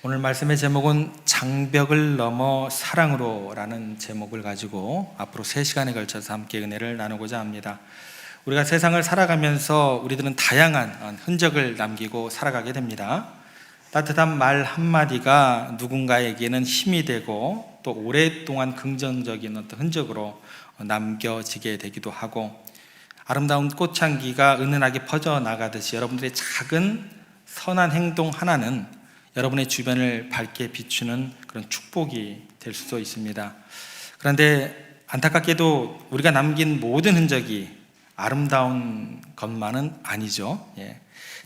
오늘 말씀의 제목은 장벽을 넘어 사랑으로라는 제목을 가지고 앞으로 3시간에 걸쳐서 함께 은혜를 나누고자 합니다. 우리가 세상을 살아가면서 우리들은 다양한 흔적을 남기고 살아가게 됩니다. 따뜻한 말 한마디가 누군가에게는 힘이 되고 또 오랫동안 긍정적인 어떤 흔적으로 남겨지게 되기도 하고, 아름다운 꽃향기가 은은하게 퍼져나가듯이 여러분들의 작은 선한 행동 하나는 여러분의 주변을 밝게 비추는 그런 축복이 될 수도 있습니다. 그런데 안타깝게도 우리가 남긴 모든 흔적이 아름다운 것만은 아니죠.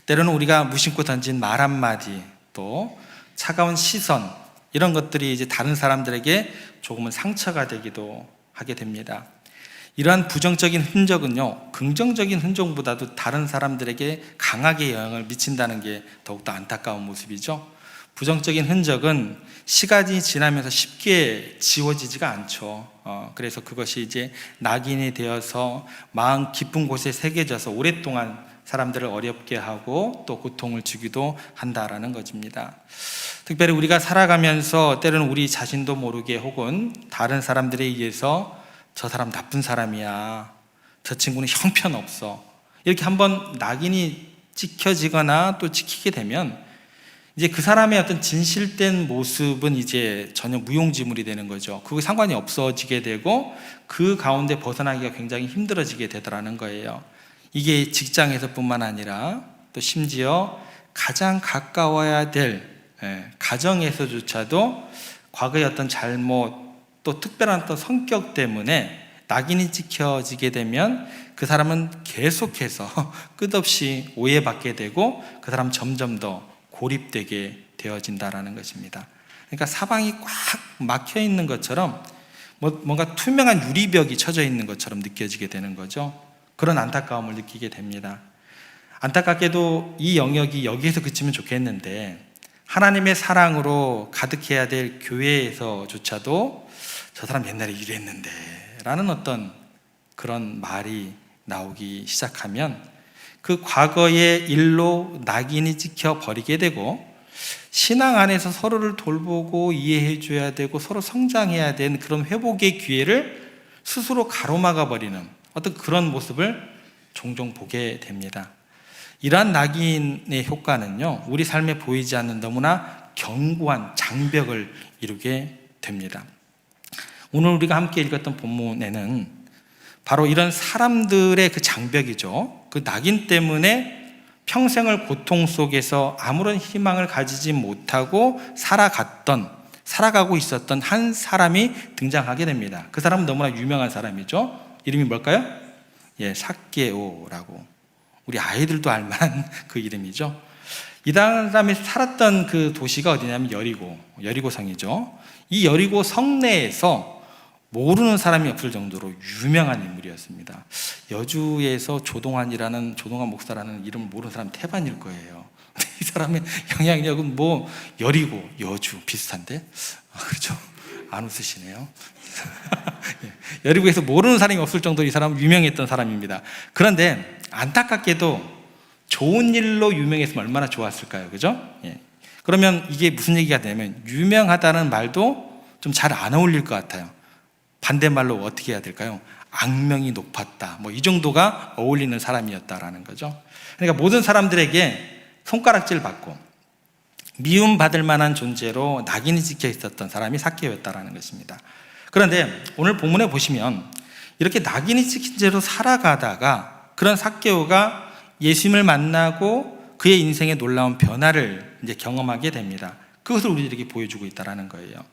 때로는 우리가 무심코 던진 말 한마디, 또 차가운 시선, 이런 것들이 이제 다른 사람들에게 조금은 상처가 되기도 하게 됩니다. 이러한 부정적인 흔적은요, 긍정적인 흔적보다도 다른 사람들에게 강하게 영향을 미친다는 게 더욱더 안타까운 모습이죠. 부정적인 흔적은 시간이 지나면서 쉽게 지워지지가 않죠. 그래서 그것이 이제 낙인이 되어서 마음 깊은 곳에 새겨져서 오랫동안 사람들을 어렵게 하고 또 고통을 주기도 한다라는 것입니다. 특별히 우리가 살아가면서 때로는 우리 자신도 모르게 혹은 다른 사람들에 의해서 저 사람 나쁜 사람이야, 저 친구는 형편없어, 이렇게 한번 낙인이 찍혀지거나 또 찍히게 되면 이제 그 사람의 어떤 진실된 모습은 이제 전혀 무용지물이 되는 거죠. 그거 상관이 없어지게 되고 그 가운데 벗어나기가 굉장히 힘들어지게 되더라는 거예요. 이게 직장에서뿐만 아니라 또 심지어 가장 가까워야 될 가정에서조차도 과거의 어떤 잘못, 또 특별한 어떤 성격 때문에 낙인이 찍혀지게 되면 그 사람은 계속해서 끝없이 오해받게 되고 그 사람 점점 더 고립되게 되어진다라는 것입니다. 그러니까 사방이 꽉 막혀 있는 것처럼 뭔가 투명한 유리벽이 쳐져 있는 것처럼 느껴지게 되는 거죠. 그런 안타까움을 느끼게 됩니다. 안타깝게도 이 영역이 여기에서 그치면 좋겠는데, 하나님의 사랑으로 가득해야 될 교회에서조차도 저 사람 옛날에 이랬는데 라는 어떤 그런 말이 나오기 시작하면 그 과거의 일로 낙인이 찍혀 버리게 되고, 신앙 안에서 서로를 돌보고 이해해 줘야 되고 서로 성장해야 되는 그런 회복의 기회를 스스로 가로막아 버리는 어떤 그런 모습을 종종 보게 됩니다. 이러한 낙인의 효과는요, 우리 삶에 보이지 않는 너무나 견고한 장벽을 이루게 됩니다. 오늘 우리가 함께 읽었던 본문에는 바로 이런 사람들의 그 장벽이죠. 그 낙인 때문에 평생을 고통 속에서 아무런 희망을 가지지 못하고 살아가고 있었던 한 사람이 등장하게 됩니다. 그 사람은 너무나 유명한 사람이죠. 이름이 뭘까요? 삭개오라고. 우리 아이들도 알만한 그 이름이죠. 이 사람이 살았던 그 도시가 어디냐면 여리고성이죠. 이 여리고 성내에서 모르는 사람이 없을 정도로 유명한 인물이었습니다. 여주에서 조동환 목사라는 이름을 모르는 사람이 태반일 거예요. 이 사람의 영향력은 여리고, 여주 비슷한데? 그렇죠? 안 웃으시네요. 여리고에서 모르는 사람이 없을 정도로 이 사람은 유명했던 사람입니다. 그런데 안타깝게도 좋은 일로 유명했으면 얼마나 좋았을까요? 그죠? 그러면 이게 무슨 얘기가 되냐면, 유명하다는 말도 좀 잘 안 어울릴 것 같아요. 반대말로 어떻게 해야 될까요? 악명이 높았다, 이 정도가 어울리는 사람이었다라는 거죠. 그러니까 모든 사람들에게 손가락질 받고 미움받을 만한 존재로 낙인이 찍혀 있었던 사람이 삭개오였다라는 것입니다. 그런데 오늘 본문에 보시면 이렇게 낙인이 찍힌 채로 살아가다가 그런 삭개오가 예수님을 만나고 그의 인생에 놀라운 변화를 이제 경험하게 됩니다. 그것을 우리들에게 보여주고 있다는 거예요.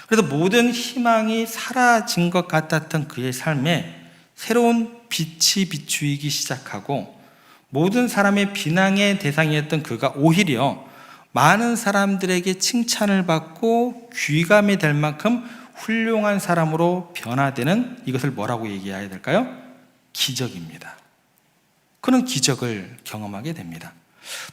그래서 모든 희망이 사라진 것 같았던 그의 삶에 새로운 빛이 비추이기 시작하고, 모든 사람의 비난의 대상이었던 그가 오히려 많은 사람들에게 칭찬을 받고 귀감이 될 만큼 훌륭한 사람으로 변화되는, 이것을 뭐라고 얘기해야 될까요? 기적입니다. 그런 기적을 경험하게 됩니다.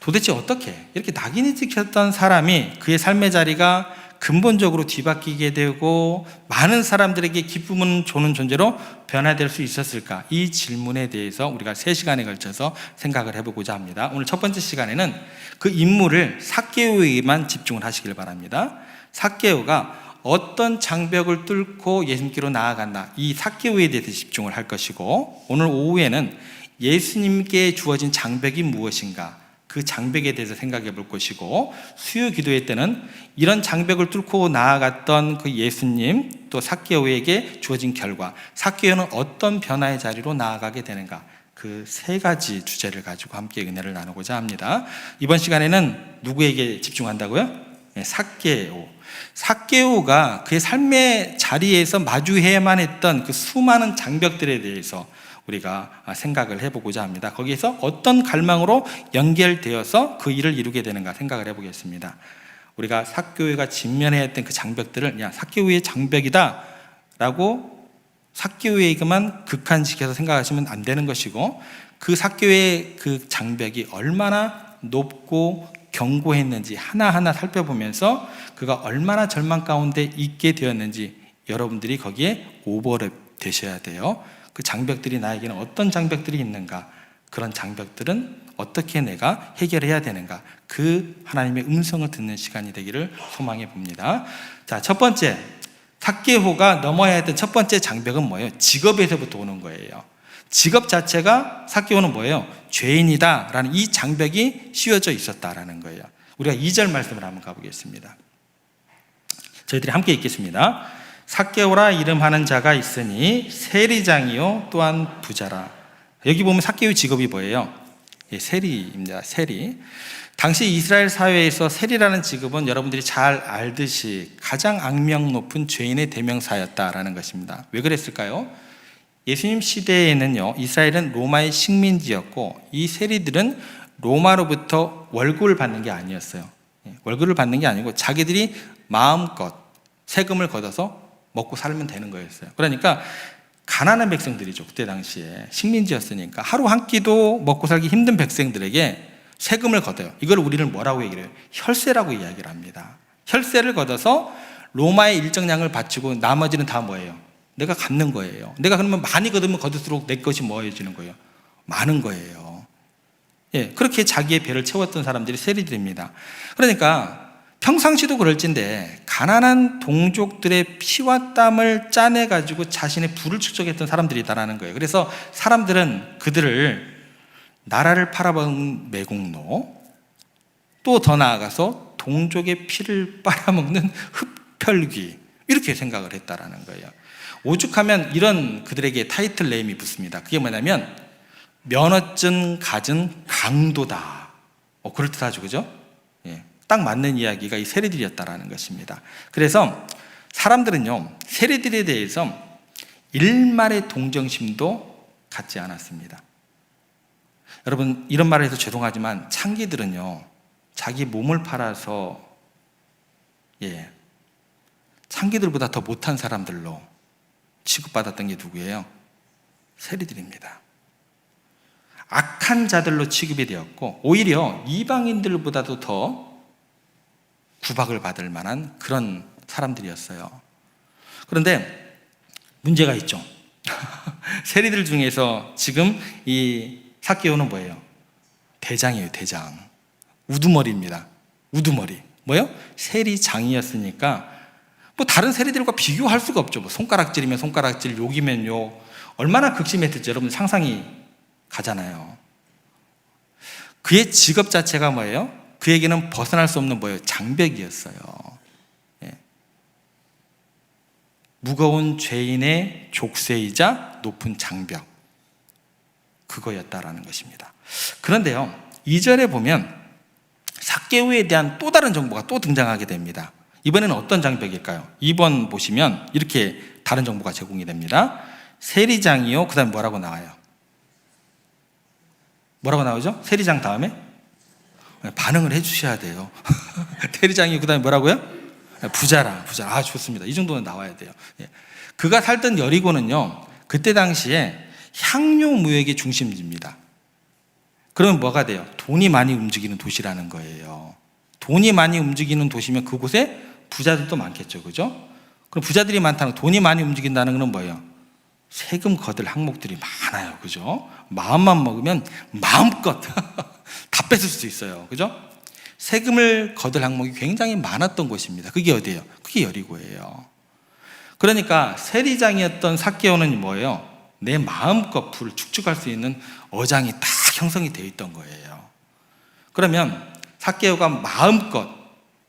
도대체 어떻게 이렇게 낙인이 찍혔던 사람이 그의 삶의 자리가 근본적으로 뒤바뀌게 되고 많은 사람들에게 기쁨을 주는 존재로 변화될 수 있었을까? 이 질문에 대해서 우리가 3시간에 걸쳐서 생각을 해보고자 합니다. 오늘 첫 번째 시간에는 그 인물을 삭개오에게만 집중을 하시길 바랍니다. 삭개오가 어떤 장벽을 뚫고 예수님께로 나아간다, 이 삭개오에 대해서 집중을 할 것이고, 오늘 오후에는 예수님께 주어진 장벽이 무엇인가, 그 장벽에 대해서 생각해 볼 것이고, 수요 기도회 때는 이런 장벽을 뚫고 나아갔던 그 예수님, 또 삭개오에게 주어진 결과, 삭개오는 어떤 변화의 자리로 나아가게 되는가, 그 3가지 주제를 가지고 함께 은혜를 나누고자 합니다. 이번 시간에는 누구에게 집중한다고요? 삭개오. 삭개오가 그의 삶의 자리에서 마주해야만 했던 그 수많은 장벽들에 대해서 우리가 생각을 해보고자 합니다. 거기에서 어떤 갈망으로 연결되어서 그 일을 이루게 되는가 생각을 해보겠습니다. 우리가 삭개오가 직면해야 했던 그 장벽들을 야, 삭개오의 장벽이다 라고 삭개오에게만 극한시켜서 생각하시면 안 되는 것이고, 그 삭개오의 그 장벽이 얼마나 높고 견고했는지 하나하나 살펴보면서 그가 얼마나 절망 가운데 있게 되었는지 여러분들이 거기에 오버랩 되셔야 돼요. 그 장벽들이 나에게는 어떤 장벽들이 있는가, 그런 장벽들은 어떻게 내가 해결해야 되는가, 그 하나님의 음성을 듣는 시간이 되기를 소망해 봅니다. 자, 첫 번째, 삭개오가 넘어야 했던 첫 번째 장벽은 뭐예요? 직업에서부터 오는 거예요. 직업 자체가, 삭개오는 뭐예요? 죄인이다 라는 이 장벽이 씌워져 있었다라는 거예요. 우리가 2절 말씀을 한번 가보겠습니다. 저희들이 함께 읽겠습니다. 삭개오라 이름하는 자가 있으니 세리장이요 또한 부자라. 여기 보면 삭개오의 직업이 뭐예요? 세리입니다. 세리. 당시 이스라엘 사회에서 세리라는 직업은 여러분들이 잘 알듯이 가장 악명 높은 죄인의 대명사였다라는 것입니다. 왜 그랬을까요? 예수님 시대에는요, 이스라엘은 로마의 식민지였고, 이 세리들은 로마로부터 월급을 받는 게 아니었어요. 월급을 받는 게 아니고 자기들이 마음껏 세금을 걷어서 먹고 살면 되는 거였어요. 그러니까 가난한 백성들이죠. 그때 당시에 식민지였으니까 하루 한 끼도 먹고 살기 힘든 백성들에게 세금을 걷어요. 이걸 우리는 뭐라고 얘기를 해요? 혈세라고 이야기를 합니다. 혈세를 걷어서 로마의 일정량을 바치고 나머지는 다 뭐예요? 내가 갚는 거예요. 내가 그러면 많이 걷으면 걷을수록 내 것이 뭐해지는 거예요? 많은 거예요. 예, 그렇게 자기의 배를 채웠던 사람들이 세리들입니다. 그러니까 평상시도 그럴진데 가난한 동족들의 피와 땀을 짜내가지고 자신의 부를 축적했던 사람들이다라는 거예요. 그래서 사람들은 그들을 나라를 팔아먹는 매국노, 또 더 나아가서 동족의 피를 빨아먹는 흡혈귀, 이렇게 생각을 했다라는 거예요. 오죽하면 이런 그들에게 타이틀 네임이 붙습니다. 그게 뭐냐면 면허증 가진 강도다, 그럴듯하죠, 그죠? 예, 딱 맞는 이야기가 이 세리들이었다라는 것입니다. 그래서 사람들은요, 세리들에 대해서 일말의 동정심도 갖지 않았습니다. 여러분, 이런 말을 해서 죄송하지만 창기들은요, 자기 몸을 팔아서 창기들보다 더 못한 사람들로 취급받았던 게 누구예요? 세리들입니다. 악한 자들로 취급이 되었고, 오히려 이방인들보다도 더 구박을 받을 만한 그런 사람들이었어요. 그런데 문제가 있죠. 세리들 중에서 지금 이 삭개오는 뭐예요? 대장이에요, 대장. 우두머리입니다. 우두머리. 뭐예요? 세리장이었으니까 뭐 다른 세리들과 비교할 수가 없죠. 뭐 손가락질이면 손가락질, 욕이면 욕. 얼마나 극심했을지 여러분 상상이 가잖아요. 그의 직업 자체가 뭐예요? 그에게는 벗어날 수 없는 뭐예요? 장벽이었어요. 예. 무거운 죄인의 족쇄이자 높은 장벽, 그거였다라는 것입니다. 그런데요, 2절에 보면 삭개오에 대한 또 다른 정보가 또 등장하게 됩니다. 이번에는 어떤 장벽일까요? 2번 보시면 이렇게 다른 정보가 제공이 됩니다. 세리장이요, 그 다음에 뭐라고 나와요? 뭐라고 나오죠? 세리장 다음에? 반응을 해주셔야 돼요. 세리장이요, 그 다음에 뭐라고요? 부자라, 부자. 아, 좋습니다. 이 정도는 나와야 돼요. 그가 살던 여리고는요, 그때 당시에 향료 무역의 중심지입니다. 그러면 뭐가 돼요? 돈이 많이 움직이는 도시라는 거예요. 돈이 많이 움직이는 도시면 그곳에 부자들도 많겠죠, 그죠? 그럼 부자들이 많다는, 돈이 많이 움직인다는 건 뭐예요? 세금 거둘 항목들이 많아요, 그죠? 마음만 먹으면 마음껏 다 뺏을 수 있어요, 그죠? 세금을 거둘 항목이 굉장히 많았던 곳입니다. 그게 어디예요? 그게 여리고예요. 그러니까 세리장이었던 삭개오는 뭐예요? 내 마음껏 부를 축적할 수 있는 어장이 딱 형성이 되어 있던 거예요. 그러면 삭개오가 마음껏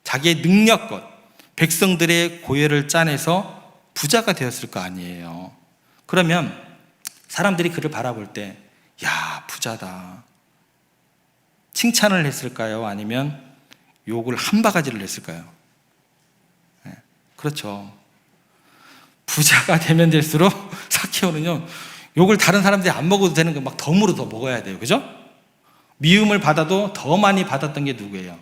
자기의 능력껏 백성들의 고열을 짜내서 부자가 되었을 거 아니에요. 그러면 사람들이 그를 바라볼 때, 야, 부자다, 칭찬을 했을까요? 아니면 욕을 한 바가지를 했을까요? 네, 그렇죠. 부자가 되면 될수록 삭개오는요, 욕을 다른 사람들이 안 먹어도 되는 거 막 덤으로 더 먹어야 돼요, 그죠? 미움을 받아도 더 많이 받았던 게 누구예요?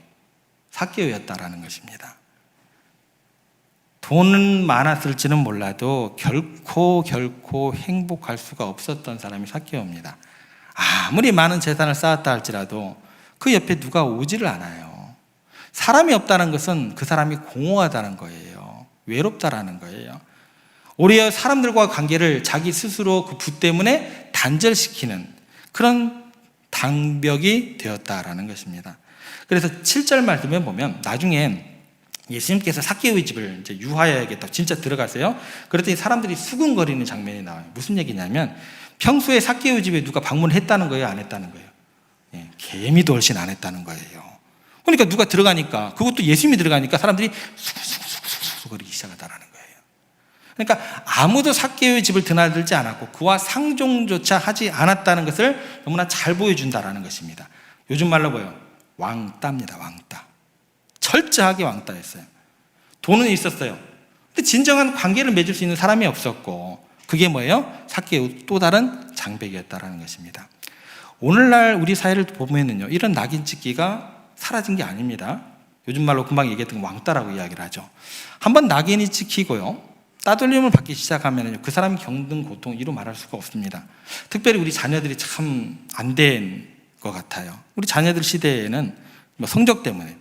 삭개오였다라는 것입니다. 돈은 많았을지는 몰라도 결코 행복할 수가 없었던 사람이 삭개오입니다. 아무리 많은 재산을 쌓았다 할지라도 그 옆에 누가 오지를 않아요. 사람이 없다는 것은 그 사람이 공허하다는 거예요. 외롭다라는 거예요. 오히려 사람들과 관계를 자기 스스로 그 부 때문에 단절시키는 그런 장벽이 되었다라는 것입니다. 그래서 7절 말씀에 보면 나중엔 예수님께서 삭개오의 집을 이제 유하여야겠다, 진짜 들어가세요. 그랬더니 사람들이 수군거리는 장면이 나와요. 무슨 얘기냐면 평소에 삭개오의 집에 누가 방문했다는 거예요, 안 했다는 거예요? 예, 개미도 훨씬 안 했다는 거예요. 그러니까 누가 들어가니까, 그것도 예수님이 들어가니까 사람들이 수군수군수군 거리기 시작하다라는 거예요. 그러니까 아무도 삭개오의 집을 드나들지 않았고 그와 상종조차 하지 않았다는 것을 너무나 잘 보여준다라는 것입니다. 요즘 말로 뭐예요? 왕따입니다. 왕따. 철저하게 왕따였어요. 돈은 있었어요. 근데 진정한 관계를 맺을 수 있는 사람이 없었고, 그게 뭐예요? 삭개오 또 다른 장벽이었다라는 것입니다. 오늘날 우리 사회를 보면은요, 이런 낙인 찍기가 사라진 게 아닙니다. 요즘 말로 금방 얘기했던 왕따라고 이야기를 하죠. 한번 낙인이 찍히고요, 따돌림을 받기 시작하면요, 그 사람이 겪는 고통 이루 말할 수가 없습니다. 특별히 우리 자녀들이 참 안 된 것 같아요. 우리 자녀들 시대에는 성적 때문에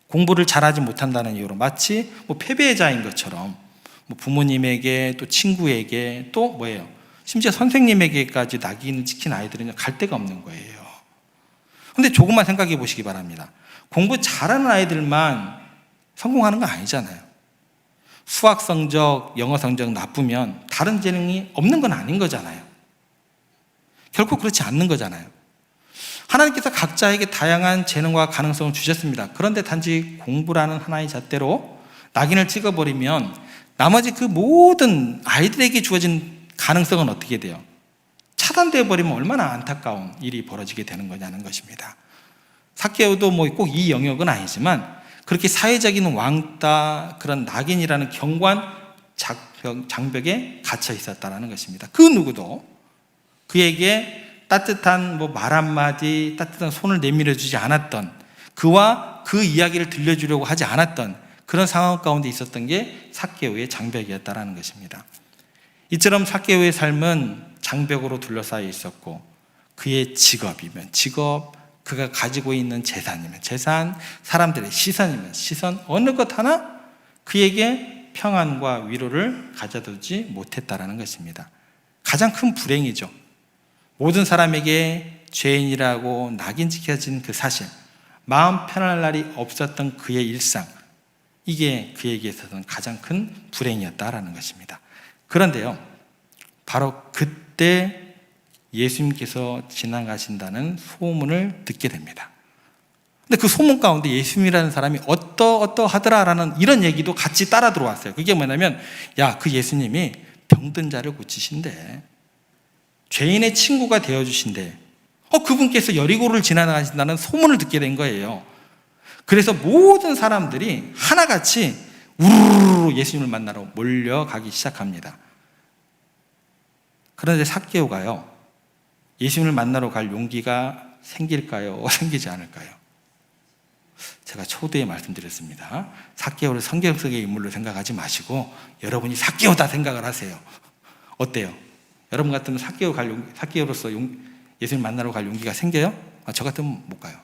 공부를 잘하지 못한다는 이유로 마치 패배자인 것처럼 부모님에게 또 친구에게 또 뭐예요? 심지어 선생님에게까지 낙인을 찍힌 아이들은 갈 데가 없는 거예요. 그런데 조금만 생각해 보시기 바랍니다. 공부 잘하는 아이들만 성공하는 거 아니잖아요. 수학 성적, 영어 성적 나쁘면 다른 재능이 없는 건 아닌 거잖아요. 결코 그렇지 않는 거잖아요. 하나님께서 각자에게 다양한 재능과 가능성을 주셨습니다. 그런데 단지 공부라는 하나의 잣대로 낙인을 찍어버리면 나머지 그 모든 아이들에게 주어진 가능성은 어떻게 돼요? 차단되어 버리면 얼마나 안타까운 일이 벌어지게 되는 거냐는 것입니다. 삭개오도 꼭 이 영역은 아니지만 그렇게 사회적인 왕따, 그런 낙인이라는 경관 장벽에 갇혀 있었다는 것입니다. 그 누구도 그에게 따뜻한 말 한마디, 따뜻한 손을 내밀어 주지 않았던, 그와 그 이야기를 들려주려고 하지 않았던 그런 상황 가운데 있었던 게 삭개오의 장벽이었다는 것입니다. 이처럼 삭개오의 삶은 장벽으로 둘러싸여 있었고, 그의 직업이면 직업, 그가 가지고 있는 재산이면 재산, 사람들의 시선이면 시선, 어느 것 하나 그에게 평안과 위로를 가져다주지 못했다는 것입니다. 가장 큰 불행이죠. 모든 사람에게 죄인이라고 낙인 찍혀진 그 사실, 마음 편할 날이 없었던 그의 일상, 이게 그에게 있어서는 가장 큰 불행이었다라는 것입니다. 그런데요, 바로 그때 예수님께서 지나가신다는 소문을 듣게 됩니다. 근데 그 소문 가운데 예수님이라는 사람이 어떠하더라라는 이런 얘기도 같이 따라 들어왔어요. 그게 뭐냐면, 야, 그 예수님이 병든 자를 고치신대, 죄인의 친구가 되어주신대, 그분께서 여리고를 지나가신다는 소문을 듣게 된 거예요. 그래서 모든 사람들이 하나같이 우르르 예수님을 만나러 몰려가기 시작합니다. 그런데 삭개오가요, 예수님을 만나러 갈 용기가 생길까요? 생기지 않을까요? 제가 초대에 말씀드렸습니다. 삭개오를 성경 속의 인물로 생각하지 마시고 여러분이 삭개오다 생각을 하세요. 어때요? 여러분 같으면 삭개오로서 예수님 만나러 갈 용기가 생겨요? 저 같으면 못 가요.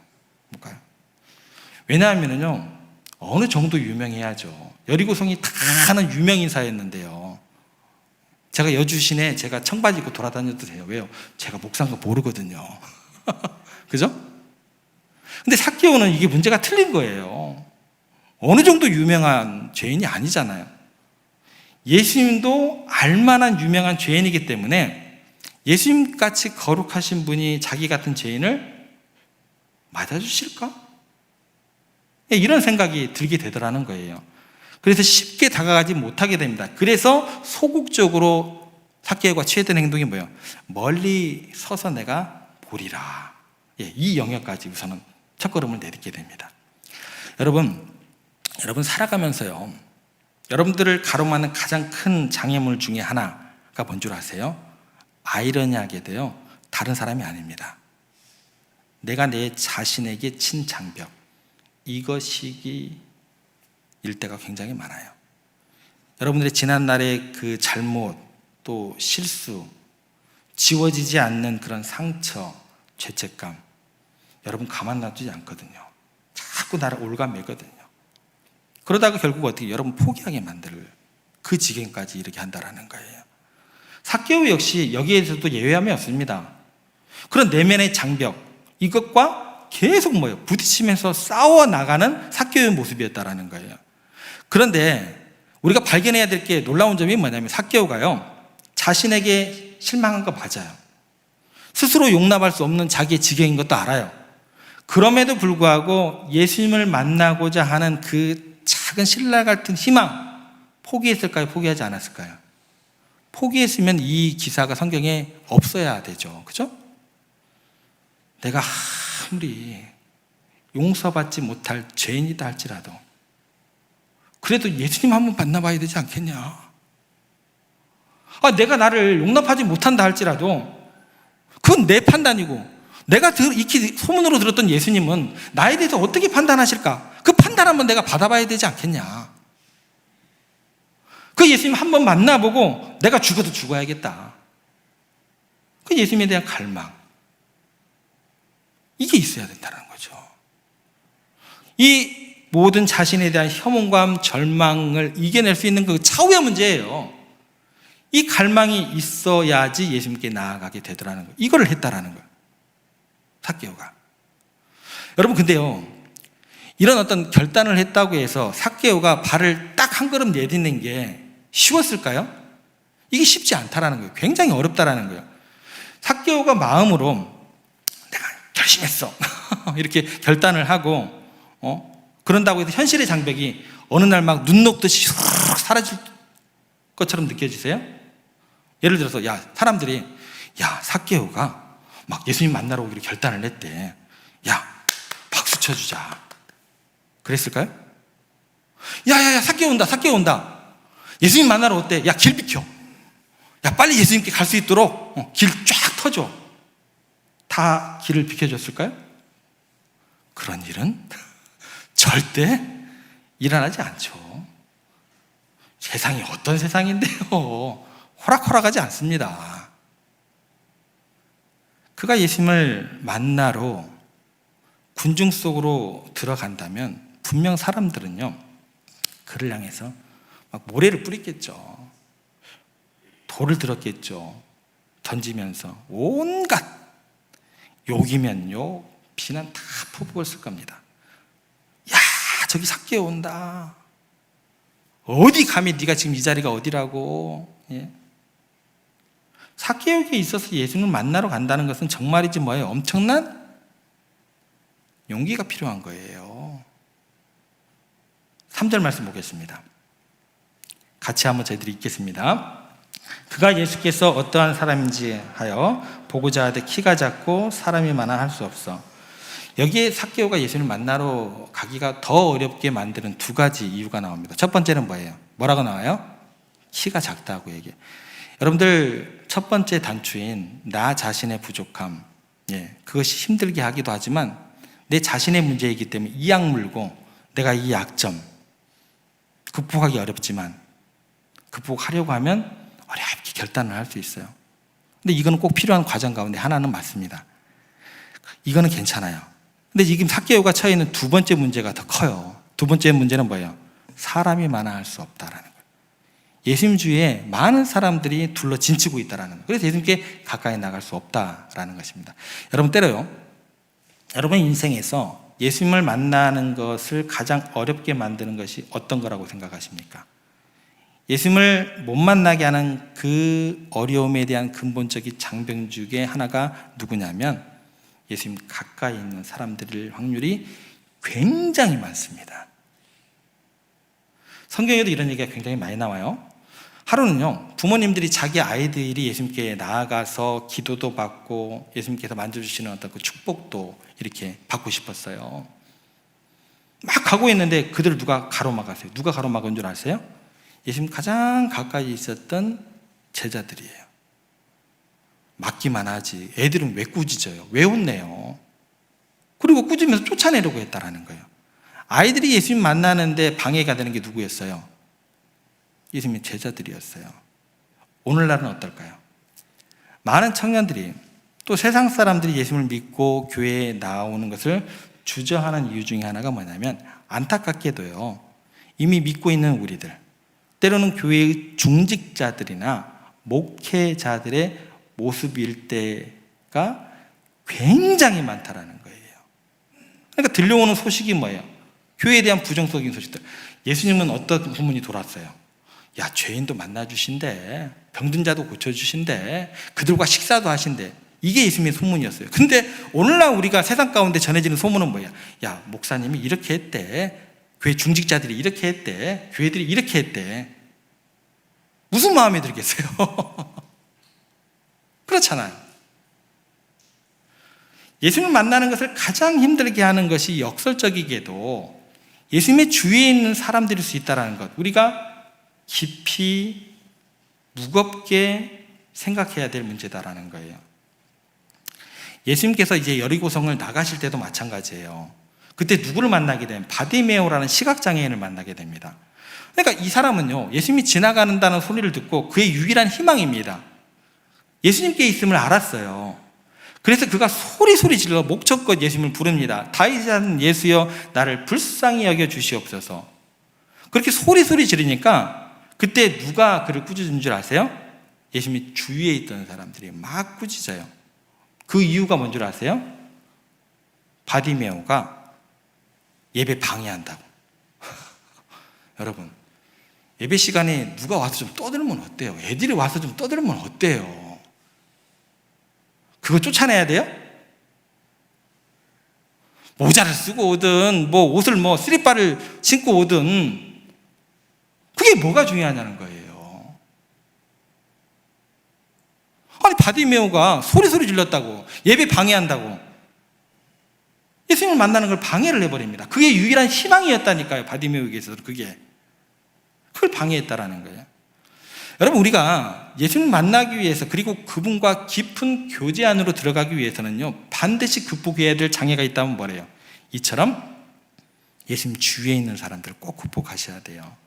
왜냐하면요, 어느 정도 유명해야죠. 여리고성이 다 아는 유명인사였는데요. 제가 여주 시내 제가 청바지 입고 돌아다녀도 돼요. 왜요? 제가 목사인 거 모르거든요. 그죠? 근데 삭개오는 이게 문제가 틀린 거예요. 어느 정도 유명한 죄인이 아니잖아요. 예수님도 알만한 유명한 죄인이기 때문에 예수님같이 거룩하신 분이 자기 같은 죄인을 맞아주실까? 이런 생각이 들게 되더라는 거예요. 그래서 쉽게 다가가지 못하게 됩니다. 그래서 소극적으로 삭개오가 취했던 행동이 뭐예요? 멀리 서서 내가 보리라. 이 영역까지 우선은 첫걸음을 내딛게 됩니다. 여러분 살아가면서요, 여러분들을 가로막는 가장 큰 장애물 중에 하나가 뭔 줄 아세요? 아이러니하게도요, 다른 사람이 아닙니다. 내가 내 자신에게 친 장벽, 이것이 일 때가 굉장히 많아요. 여러분들의 지난날의 그 잘못, 또 실수, 지워지지 않는 그런 상처, 죄책감, 여러분 가만 놔두지 않거든요. 자꾸 나를 올가매거든요. 그러다가 결국 어떻게 여러분 포기하게 만들 그 지경까지 이렇게 한다라는 거예요. 삭개오 역시 여기에서도 예외함이 없습니다. 그런 내면의 장벽, 이것과 계속 뭐예요? 부딪히면서 싸워 나가는 삭개오의 모습이었다라는 거예요. 그런데 우리가 발견해야 될 게 놀라운 점이 뭐냐면 삭개오가요, 자신에게 실망한 거 맞아요. 스스로 용납할 수 없는 자기의 지경인 것도 알아요. 그럼에도 불구하고 예수님을 만나고자 하는 그 작은 신라 같은 희망, 포기했을까요? 포기하지 않았을까요? 포기했으면 이 기사가 성경에 없어야 되죠. 그죠? 내가 아무리 용서받지 못할 죄인이다 할지라도 그래도 예수님 한번 만나봐야 되지 않겠냐? 내가 나를 용납하지 못한다 할지라도 그건 내 판단이고, 내가 익히 소문으로 들었던 예수님은 나에 대해서 어떻게 판단하실까? 그 판단 한번 내가 받아봐야 되지 않겠냐? 그 예수님 한번 만나보고 내가 죽어도 죽어야겠다. 그 예수님에 대한 갈망, 이게 있어야 된다는 거죠. 이 모든 자신에 대한 혐오감, 절망을 이겨낼 수 있는 그 차후의 문제예요. 이 갈망이 있어야지 예수님께 나아가게 되더라는 거예요. 이거를 했다라는 거예요, 삭개오가. 여러분, 근데요, 이런 어떤 결단을 했다고 해서 삭개오가 발을 딱 한 걸음 내딛는 게 쉬웠을까요? 이게 쉽지 않다라는 거예요. 굉장히 어렵다라는 거예요. 삭개오가 마음으로 내가 결심했어 이렇게 결단을 하고 그런다고 해서 현실의 장벽이 어느 날 막 눈 녹듯이 쑥 사라질 것처럼 느껴지세요? 예를 들어서 사람들이 삭개오가 막 예수님 만나러 오기로 결단을 했대. 박수 쳐주자. 그랬을까요? 삭개오 온다. 예수님 만나러 왔대. 길 비켜. 빨리 예수님께 갈 수 있도록 길 쫙 터줘. 다 길을 비켜줬을까요? 그런 일은 절대 일어나지 않죠. 세상이 어떤 세상인데요, 호락호락하지 않습니다. 그가 예수님을 만나러 군중 속으로 들어간다면 분명 사람들은요, 그를 향해서 막 모래를 뿌리겠죠. 돌을 들었겠죠. 던지면서 온갖 욕이면 욕, 비난 다 퍼부었을 겁니다. 저기 삭개오 온다. 어디 감히 네가 지금 이 자리가 어디라고. 삭개오에게 있어서 예수님을 만나러 간다는 것은 정말이지 뭐예요? 엄청난 용기가 필요한 거예요. 3절 말씀 보겠습니다. 같이 한번 저희들이 읽겠습니다. 그가 예수께서 어떠한 사람인지 하여 보고자 하되 키가 작고 사람이 많아 할 수 없어. 여기에 삭개오가 예수님을 만나러 가기가 더 어렵게 만드는 두 가지 이유가 나옵니다. 첫 번째는 뭐예요? 뭐라고 나와요? 키가 작다고 얘기해요. 여러분들, 첫 번째 단추인 나 자신의 부족함, 그것이 힘들게 하기도 하지만 내 자신의 문제이기 때문에 이 약 물고 내가 이 약점 극복하기 어렵지만 극복하려고 하면 어렵게 결단을 할 수 있어요. 근데 이거는 꼭 필요한 과정 가운데 하나는 맞습니다. 이거는 괜찮아요. 근데 지금 삭개오가 처해 있는 두 번째 문제가 더 커요. 두 번째 문제는 뭐예요? 사람이 많아 할 수 없다라는 거예요. 예수님 주위에 많은 사람들이 둘러 진치고 있다라는 거예요. 그래서 예수님께 가까이 나갈 수 없다라는 것입니다. 여러분, 때로요, 여러분 인생에서 예수님을 만나는 것을 가장 어렵게 만드는 것이 어떤 거라고 생각하십니까? 예수님을 못 만나게 하는 그 어려움에 대한 근본적인 장벽 중에 하나가 누구냐면 예수님 가까이 있는 사람들일 확률이 굉장히 많습니다. 성경에도 이런 얘기가 굉장히 많이 나와요. 하루는요, 부모님들이 자기 아이들이 예수님께 나아가서 기도도 받고 예수님께서 만져주시는 어떤 그 축복도 이렇게 받고 싶었어요. 막 가고 있는데 그들을 누가 가로막았어요. 누가 가로막은 줄 아세요? 예수님 가장 가까이 있었던 제자들이에요. 맞기만 하지 애들은 왜 꾸짖어요? 왜 혼내요? 그리고 꾸짖으면서 쫓아내려고 했다라는 거예요. 아이들이 예수님 만나는데 방해가 되는 게 누구였어요? 예수님의 제자들이었어요. 오늘날은 어떨까요? 많은 청년들이 또 세상 사람들이 예수님을 믿고 교회에 나오는 것을 주저하는 이유 중에 하나가 뭐냐면 안타깝게도요, 이미 믿고 있는 우리들, 때로는 교회의 중직자들이나 목회자들의 모습일 때가 굉장히 많다라는 거예요. 그러니까 들려오는 소식이 뭐예요? 교회에 대한 부정적인 소식들. 예수님은 어떤 소문이 돌았어요? 야, 죄인도 만나주신대, 병든 자도 고쳐주신대, 그들과 식사도 하신대. 이게 예수님의 소문이었어요. 근데 오늘날 우리가 세상 가운데 전해지는 소문은 뭐야? 야, 목사님이 이렇게 했대, 교회 중직자들이 이렇게 했대, 교회들이 이렇게 했대. 무슨 마음이 들겠어요? 그렇잖아요. 예수님을 만나는 것을 가장 힘들게 하는 것이 역설적이게도 예수님의 주위에 있는 사람들일 수 있다는 것, 우리가 깊이 무겁게 생각해야 될 문제다라는 거예요. 예수님께서 이제 여리고성을 나가실 때도 마찬가지예요. 그때 누구를 만나게 되면 바디메오라는 시각장애인을 만나게 됩니다. 그러니까 이 사람은요, 예수님이 지나가는다는 소리를 듣고 그의 유일한 희망입니다. 예수님께 있음을 알았어요. 그래서 그가 소리 질러 목청껏 예수님을 부릅니다. 다윗은 예수여 나를 불쌍히 여겨 주시옵소서. 그렇게 소리 지르니까 그때 누가 그를 꾸짖은 줄 아세요? 예수님이 주위에 있던 사람들이 막 꾸짖어요. 그 이유가 뭔 줄 아세요? 바디메오가 예배 방해한다고. 여러분, 예배 시간에 누가 와서 좀 떠들면 어때요? 애들이 와서 좀 떠들면 어때요? 그거 쫓아내야 돼요? 모자를 쓰고 오든 옷을 쓰리빠를 신고 오든 그게 뭐가 중요하냐는 거예요. 아니, 바디메오가 소리 질렀다고, 예배 방해한다고 예수님을 만나는 걸 방해를 해버립니다. 그게 유일한 희망이었다니까요. 바디메오에게서도 그걸 방해했다라는 거예요. 여러분, 우리가 예수님을 만나기 위해서, 그리고 그분과 깊은 교제 안으로 들어가기 위해서는요, 반드시 극복해야 될 장애가 있다면 뭐래요? 이처럼 예수님 주위에 있는 사람들을 꼭 극복하셔야 돼요.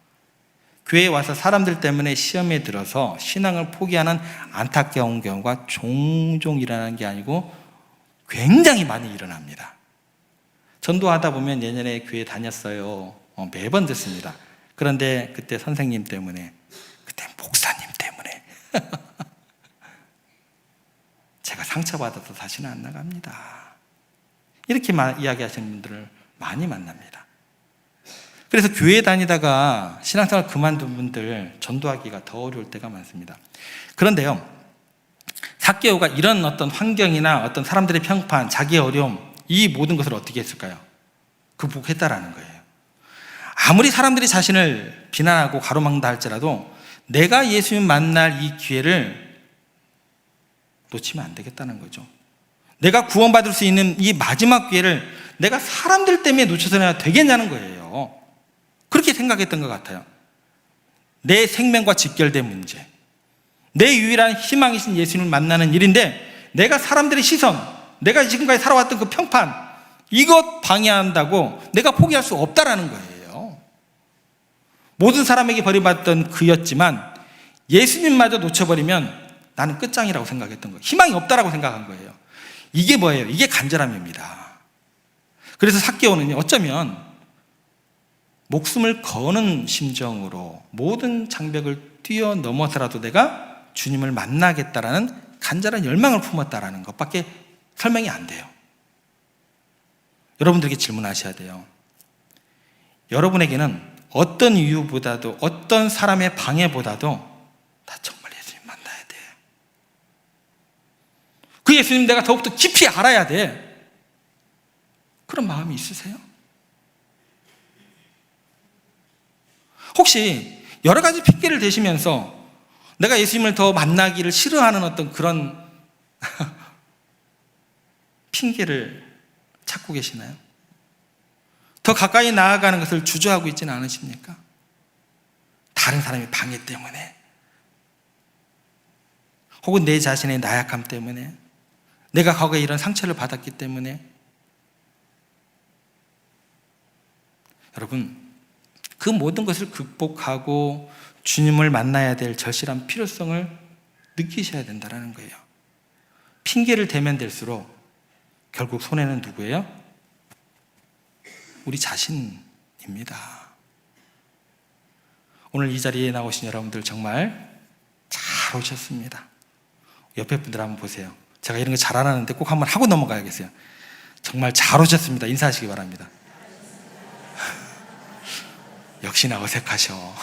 교회에 와서 사람들 때문에 시험에 들어서 신앙을 포기하는 안타까운 경우가 종종 일어나는 게 아니고 굉장히 많이 일어납니다. 전도하다 보면 내년에 교회 다녔어요. 매번 듣습니다. 그런데 그때 선생님 때문에, 그때 목사님 때문에 제가 상처받아서 다시는 안 나갑니다. 이렇게 이야기하시는 분들을 많이 만납니다. 그래서 교회 다니다가 신앙생활 그만둔 분들 전도하기가 더 어려울 때가 많습니다. 그런데요, 삭개오가 이런 어떤 환경이나 어떤 사람들의 평판, 자기의 어려움, 이 모든 것을 어떻게 했을까요? 극복했다라는 거예요. 아무리 사람들이 자신을 비난하고 가로막는다 할지라도 내가 예수님 만날 이 기회를 놓치면 안 되겠다는 거죠. 내가 구원받을 수 있는 이 마지막 기회를 내가 사람들 때문에 놓쳐서는 되겠냐는 거예요. 그렇게 생각했던 것 같아요. 내 생명과 직결된 문제, 내 유일한 희망이신 예수님을 만나는 일인데 내가 사람들의 시선, 내가 지금까지 살아왔던 그 평판, 이것 방해한다고 내가 포기할 수 없다라는 거예요. 모든 사람에게 버림받던 그였지만 예수님마저 놓쳐버리면 나는 끝장이라고 생각했던 거예요. 희망이 없다라고 생각한 거예요. 이게 뭐예요? 이게 간절함입니다. 그래서 삭개오는요, 어쩌면 목숨을 거는 심정으로 모든 장벽을 뛰어넘어서라도 내가 주님을 만나겠다라는 간절한 열망을 품었다라는 것밖에 설명이 안 돼요. 여러분들에게 질문하셔야 돼요. 여러분에게는 어떤 이유보다도 어떤 사람의 방해보다도 나 정말 예수님 만나야 돼. 그 예수님 내가 더욱더 깊이 알아야 돼. 그런 마음이 있으세요? 혹시 여러 가지 핑계를 대시면서 내가 예수님을 더 만나기를 싫어하는 어떤 그런 핑계를 찾고 계시나요? 더 가까이 나아가는 것을 주저하고 있지는 않으십니까? 다른 사람의 방해 때문에, 혹은 내 자신의 나약함 때문에, 내가 과거에 이런 상처를 받았기 때문에. 여러분, 그 모든 것을 극복하고 주님을 만나야 될 절실한 필요성을 느끼셔야 된다는 거예요. 핑계를 대면 될수록 결국 손해는 누구예요? 우리 자신입니다. 오늘 이 자리에 나오신 여러분들 정말 잘 오셨습니다. 옆에 분들 한번 보세요. 제가 이런 거 잘 안 하는데 꼭 한번 하고 넘어가야겠어요. 정말 잘 오셨습니다. 인사하시기 바랍니다. 역시나 어색하셔.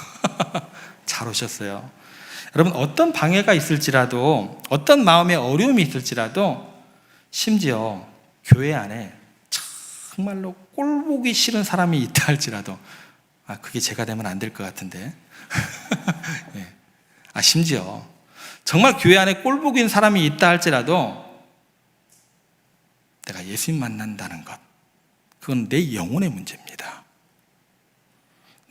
잘 오셨어요. 여러분, 어떤 방해가 있을지라도, 어떤 마음의 어려움이 있을지라도, 심지어 교회 안에 정말로 꼴보기 싫은 사람이 있다 할지라도, 그게 제가 되면 안 될 것 같은데. 네. 심지어 정말 교회 안에 꼴보기 있는 사람이 있다 할지라도 내가 예수님 만난다는 것, 그건 내 영혼의 문제입니다.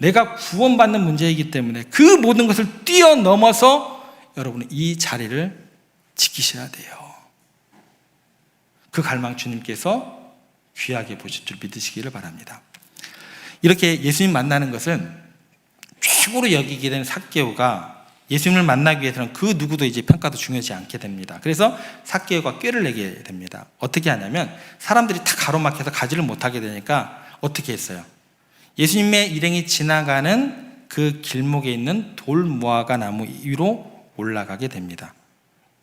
내가 구원받는 문제이기 때문에 그 모든 것을 뛰어넘어서 여러분은 이 자리를 지키셔야 돼요. 그 갈망 주님께서 귀하게 보실 줄 믿으시기를 바랍니다. 이렇게 예수님 만나는 것은 최고로 여기게 된 삭개오가 예수님을 만나기 위해서는 그 누구도 이제 평가도 중요하지 않게 됩니다. 그래서 삭개오가 꾀를 내게 됩니다. 어떻게 하냐면 사람들이 다 가로막혀서 가지를 못하게 되니까 어떻게 했어요? 예수님의 일행이 지나가는 그 길목에 있는 돌무화과 나무 위로 올라가게 됩니다.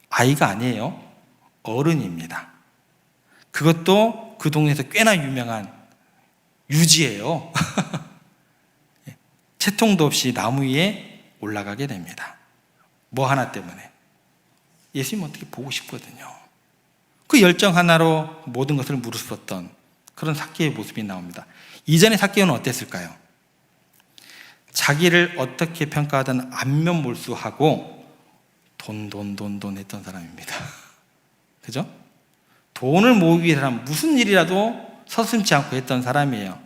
아이가 아니에요. 어른입니다. 그것도 그 동네에서 꽤나 유명한 유지예요. 채통도 없이 나무 위에 올라가게 됩니다. 뭐 하나 때문에? 예수님 어떻게 보고 싶거든요. 그 열정 하나로 모든 것을 무릅쓰었던 그런 삭개의 모습이 나옵니다. 이전의 삭개는 어땠을까요? 자기를 어떻게 평가하든 안면몰수하고 돈 했던 사람입니다. 그죠? 돈을 모으기 위해서 무슨 일이라도 서슴지 않고 했던 사람이에요.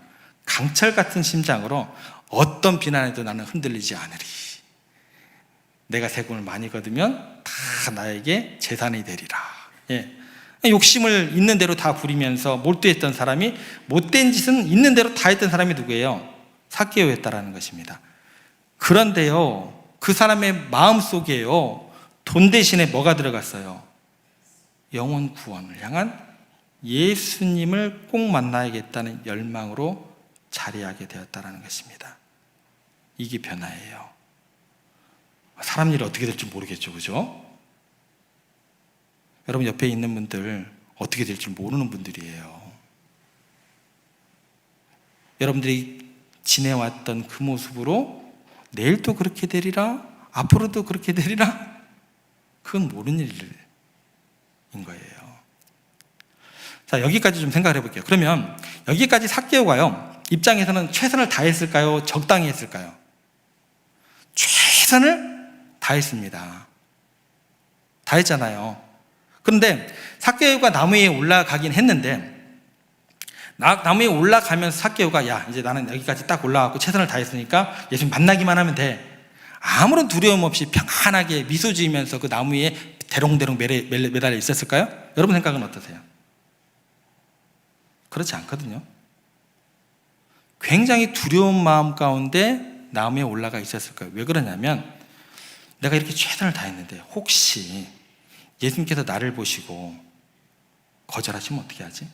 강철 같은 심장으로 어떤 비난에도 나는 흔들리지 않으리. 내가 세금을 많이 거두면 다 나에게 재산이 되리라. 예. 욕심을 있는 대로 다 부리면서 몰두했던 사람이, 못된 짓은 있는 대로 다 했던 사람이 누구예요? 삭개오였다라는 것입니다. 그런데요, 그 사람의 마음속에요, 돈 대신에 뭐가 들어갔어요? 영혼 구원을 향한 예수님을 꼭 만나야겠다는 열망으로 자리하게 되었다는 것입니다. 이게 변화예요. 사람 일이 어떻게 될지 모르겠죠, 그죠? 여러분 옆에 있는 분들 어떻게 될지 모르는 분들이에요. 여러분들이 지내왔던 그 모습으로 내일도 그렇게 되리라, 앞으로도 그렇게 되리라, 그건 모르는 일인 거예요. 자, 여기까지 좀 생각을 해볼게요. 그러면 여기까지 삭개오가요, 입장에서는 최선을 다했을까요? 적당히 했을까요? 최선을 다했습니다. 다했잖아요. 그런데 삭개오가 나무 위에 올라가긴 했는데, 나무 위에 올라가면서 삭개오가 야, 이제 나는 여기까지 딱 올라가고 최선을 다했으니까 예수님 만나기만 하면 돼, 아무런 두려움 없이 평안하게 미소 지으면서 그 나무 위에 대롱대롱 매달려 있었을까요? 여러분 생각은 어떠세요? 그렇지 않거든요. 굉장히 두려운 마음 가운데 나무에 올라가 있었을 거예요. 왜 그러냐면 내가 이렇게 최선을 다했는데 혹시 예수님께서 나를 보시고 거절하시면 어떻게 하지?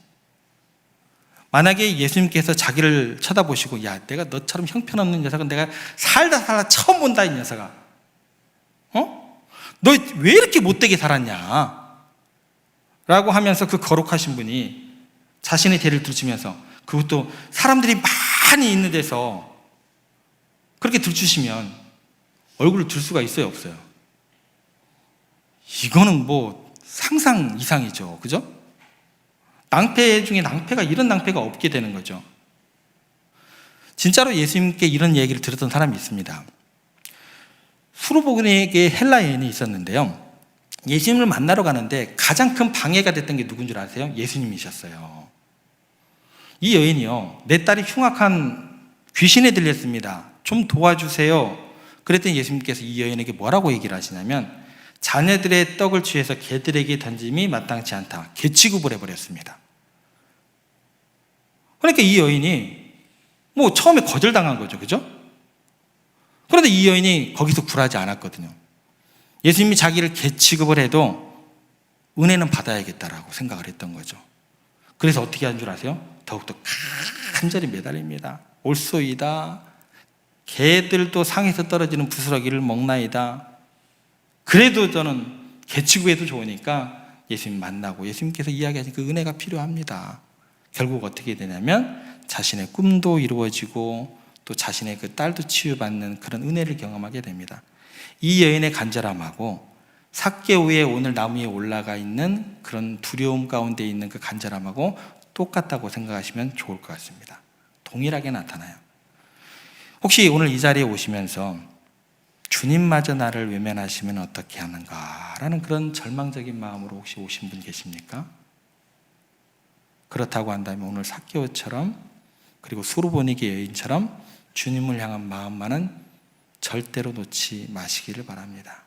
만약에 예수님께서 자기를 쳐다보시고, 야, 내가 너처럼 형편없는 녀석은 내가 살다 처음 본다, 이 녀석아. 너 왜 이렇게 못되게 살았냐? 라고 하면서 그 거룩하신 분이 자신의 대를 들추면서, 그것도 사람들이 많이 있는 데서 그렇게 들추시면 얼굴을 들 수가 있어요, 없어요? 이거는 뭐 상상 이상이죠. 그죠? 낭패 중에 낭패가, 이런 낭패가 없게 되는 거죠. 진짜로 예수님께 이런 얘기를 들었던 사람이 있습니다. 수로보니에게 헬라 여인이 있었는데요. 예수님을 만나러 가는데 가장 큰 방해가 됐던 게 누군 줄 아세요? 예수님이셨어요. 이 여인이요, 내 딸이 흉악한 귀신에 들렸습니다. 좀 도와주세요. 그랬더니 예수님께서 이 여인에게 뭐라고 얘기를 하시냐면, 자녀들의 떡을 취해서 개들에게 던짐이 마땅치 않다. 개 취급을 해버렸습니다. 그러니까 이 여인이 뭐 처음에 거절당한 거죠. 그죠? 그런데 이 여인이 거기서 굴하지 않았거든요. 예수님이 자기를 개 취급을 해도 은혜는 받아야겠다라고 생각을 했던 거죠. 그래서 어떻게 한 줄 아세요? 더욱더 간절히 매달립니다. 올소이다. 개들도 상에서 떨어지는 부스러기를 먹나이다. 그래도 저는 개치구해도 좋으니까 예수님 만나고, 예수님께서 이야기하신 그 은혜가 필요합니다. 결국 어떻게 되냐면 자신의 꿈도 이루어지고 또 자신의 그 딸도 치유받는 그런 은혜를 경험하게 됩니다. 이 여인의 간절함하고 삭개오의 오늘 나무 위에 올라가 있는 그런 두려움 가운데 있는 그 간절함하고 똑같다고 생각하시면 좋을 것 같습니다. 동일하게 나타나요. 혹시 오늘 이 자리에 오시면서 주님마저 나를 외면하시면 어떻게 하는가라는 그런 절망적인 마음으로 혹시 오신 분 계십니까? 그렇다고 한다면 오늘 삭개오처럼, 그리고 수로보니게 여인처럼 주님을 향한 마음만은 절대로 놓지 마시기를 바랍니다.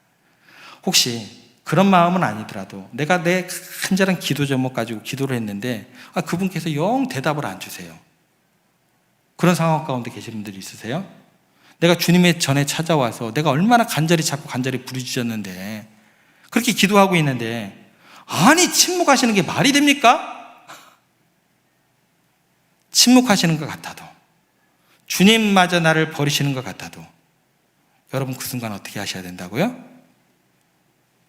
혹시 그런 마음은 아니더라도 내가 내 간절한 기도 제목 가지고 기도를 했는데 그분께서 영 대답을 안 주세요. 그런 상황 가운데 계신 분들이 있으세요? 내가 주님의 전에 찾아와서 내가 얼마나 간절히 찾고 간절히 부르짖었는데, 그렇게 기도하고 있는데 아니 침묵하시는 게 말이 됩니까? 침묵하시는 것 같아도, 주님마저 나를 버리시는 것 같아도 여러분 그 순간 어떻게 하셔야 된다고요?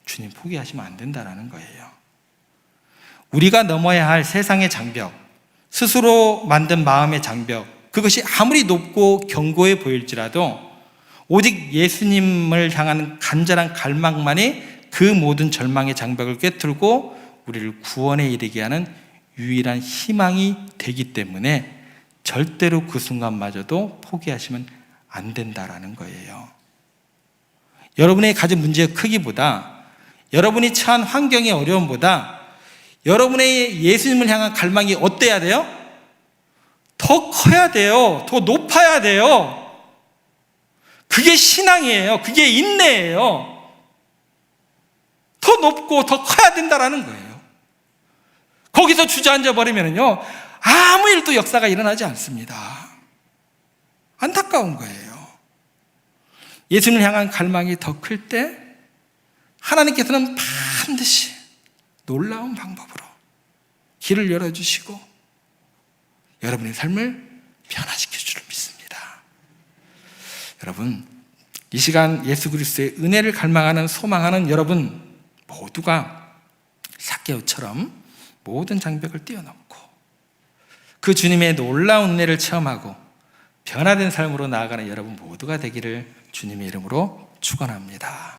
주님 포기하시면 안 된다라는 거예요. 우리가 넘어야 할 세상의 장벽, 스스로 만든 마음의 장벽, 그것이 아무리 높고 견고해 보일지라도 오직 예수님을 향하는 간절한 갈망만이 그 모든 절망의 장벽을 깨뚫고 우리를 구원에 이르게 하는 유일한 희망이 되기 때문에 절대로 그 순간마저도 포기하시면 안 된다라는 거예요. 여러분의 가진 문제의 크기보다, 여러분이 처한 환경의 어려움보다 여러분의 예수님을 향한 갈망이 어때야 돼요? 더 커야 돼요. 더 높아야 돼요. 그게 신앙이에요. 그게 인내예요. 더 높고 더 커야 된다라는 거예요. 거기서 주저앉아 버리면요, 아무 일도 역사가 일어나지 않습니다. 안타까운 거예요. 예수님을 향한 갈망이 더 클 때 하나님께서는 반드시 놀라운 방법으로 길을 열어주시고 여러분의 삶을 변화시켜 줄 믿습니다. 여러분, 이 시간 예수 그리스도의 은혜를 갈망하는, 소망하는 여러분 모두가 삭개오처럼 모든 장벽을 뛰어넘고 그 주님의 놀라운 은혜를 체험하고 변화된 삶으로 나아가는 여러분 모두가 되기를 주님의 이름으로 축원합니다.